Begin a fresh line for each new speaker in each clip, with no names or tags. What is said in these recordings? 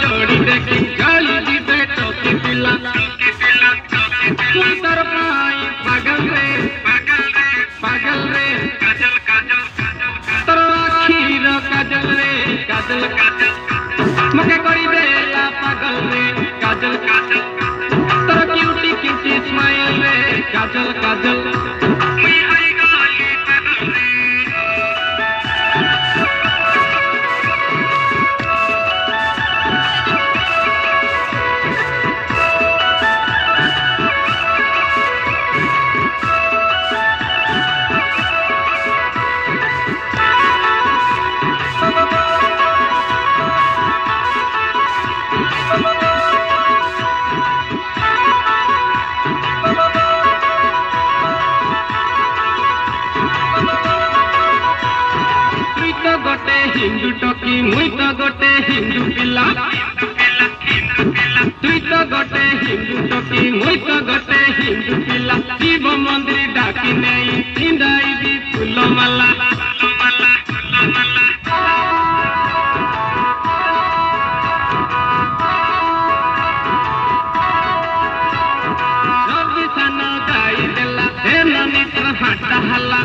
जोड़ी देखी गाली दी बेटो की पिला सुंदर भाई पागल रे पागल रे काजल काजल तोर आखिर काजल रे काजल काजल मके करी देला पागल रे काजल काजल तोर क्यूटी क्यूटी स्माइल रे काजल काजल मैं हरी गाली पागल रे हिंदू टकी मुई तो गोटे हिंदू पिला तुई तो गोटे हिंदू टकी मुई तो गोटे हिंदू पिला शिव मंदिर डाकी नहीं इंदाई दी फूल माला रवि सानो गाई देला देना मित्र हाटा हल्ला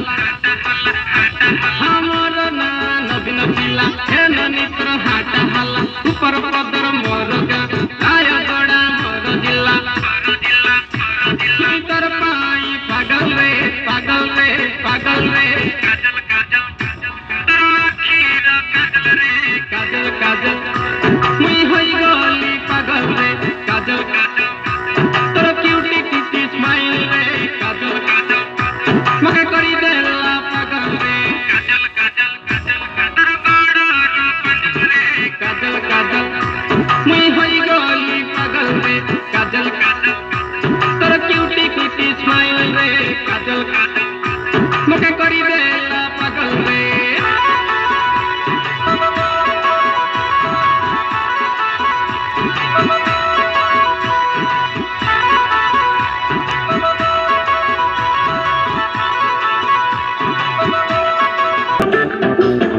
हमर ना नवीन पिला हे नित्र हाटा हल्ला ऊपर पद